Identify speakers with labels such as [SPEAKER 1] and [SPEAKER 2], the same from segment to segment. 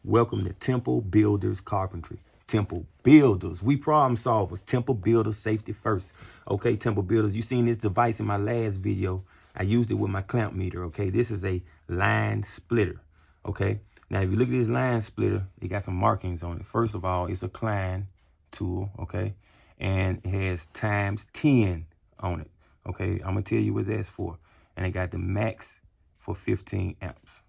[SPEAKER 1] Welcome to Temple Builders Carpentry. Temple Builders, we problem solvers. Temple Builders, safety first. Okay, Temple Builders, you seen this device in my last video. I used it with my clamp meter, okay? This is a line splitter, okay? Now, if you look at this line splitter, it got some markings on it. First of all, it's a Klein tool, okay? And it has times 10 on it, okay? I'm gonna tell you what that's for. And it got the max for 15 amps,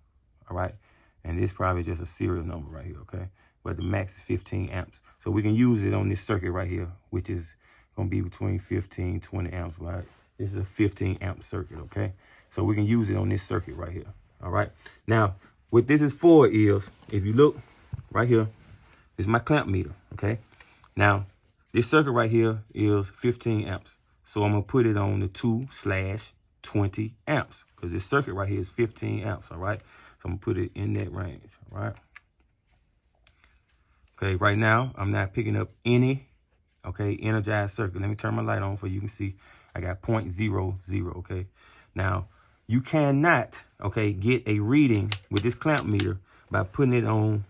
[SPEAKER 1] all right? And this probably just a serial number right here, okay? But the max is 15 amps. So we can use it on this circuit right here, which is gonna be between 15, 20 amps, right? This is a 15 amp circuit, okay? So we can use it on this circuit right here, all right? Now, what this is for is, if you look right here, this is my clamp meter, okay? Now, this circuit right here is 15 amps. So I'm gonna put it on the 2/20 amps, because this circuit right here is 15 amps, all right? So I'm gonna put it in that range, all right? Okay, right now, I'm not picking up any, okay, energized circuit. Let me turn my light on so you can see I got 0.00, okay? Now, you cannot, okay, get a reading with this clamp meter by putting it on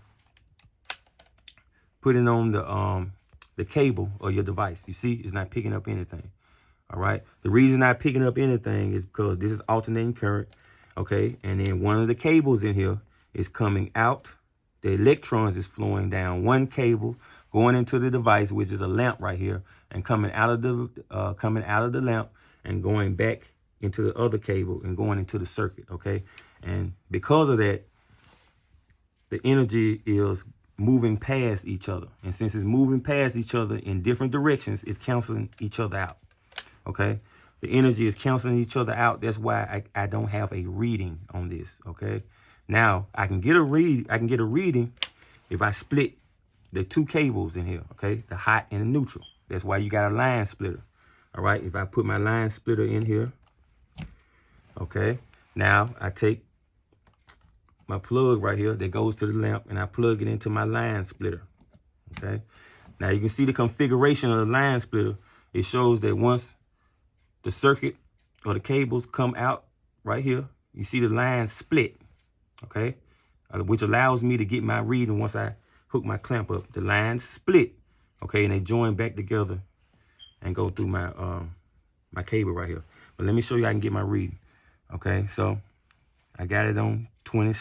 [SPEAKER 1] the cable of your device. You see, it's not picking up anything, all right? The reason not picking up anything is because this is alternating current, okay? And then one of the cables in here is coming out. The electrons is flowing down one cable, going into the device, which is a lamp right here, and coming out of the lamp and going back into the other cable and going into the circuit, okay? And because of that, the energy is moving past each other. And since it's moving past each other in different directions, it's canceling each other out, okay? The energy is canceling each other out. That's why I don't have a reading on this, okay? Now, I can get a reading if I split the two cables in here, okay? The hot and the neutral. That's why you got a line splitter, all right? If I put my line splitter in here, okay? Now, I take my plug right here that goes to the lamp, and I plug it into my line splitter, okay? Now, you can see the configuration of the line splitter. It shows that once the circuit or the cables come out right here, you see the line split, okay? Which allows me to get my reading once I hook my clamp up. The lines split, okay? And they join back together and go through my my cable right here. But let me show you how I can get my reading, okay? So I got it on I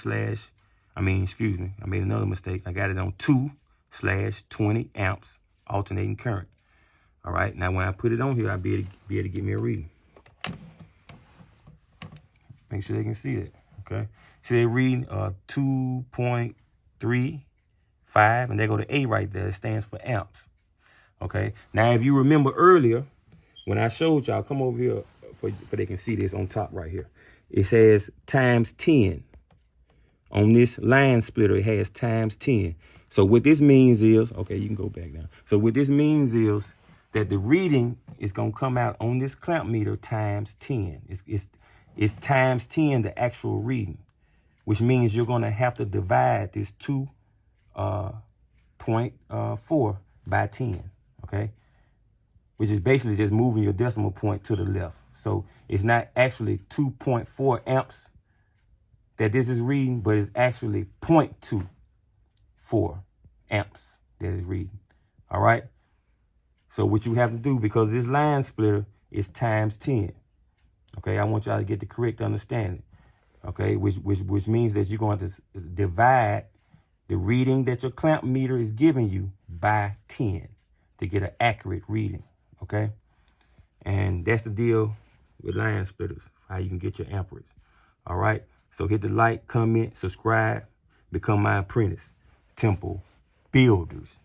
[SPEAKER 1] made another mistake. I got it on 2/20 amps alternating current. All right, now when I put it on here, I'll be able to get me a reading. Make sure they can see it, okay? See, they reading 2.35, and they go to A right there. It stands for amps, okay? Now, if you remember earlier, when I showed y'all, come over here for they can see this on top right here. It says times 10. On this line splitter, it has times 10. So what this means is, okay, you can go back now. So what this means is that the reading is gonna come out on this clamp meter times 10. It's times 10 the actual reading, which means you're gonna have to divide this 2.4 by 10, okay? Which is basically just moving your decimal point to the left. So it's not actually 2.4 amps that this is reading, but it's actually 0.24 amps that is reading, all right? So what you have to do, because this line splitter is times 10, okay? I want y'all to get the correct understanding, okay? Which means that you're going to divide the reading that your clamp meter is giving you by 10 to get an accurate reading, okay? And that's the deal with line splitters, how you can get your amperage, all right? So hit the like, comment, subscribe, become my apprentice. Temple Builders.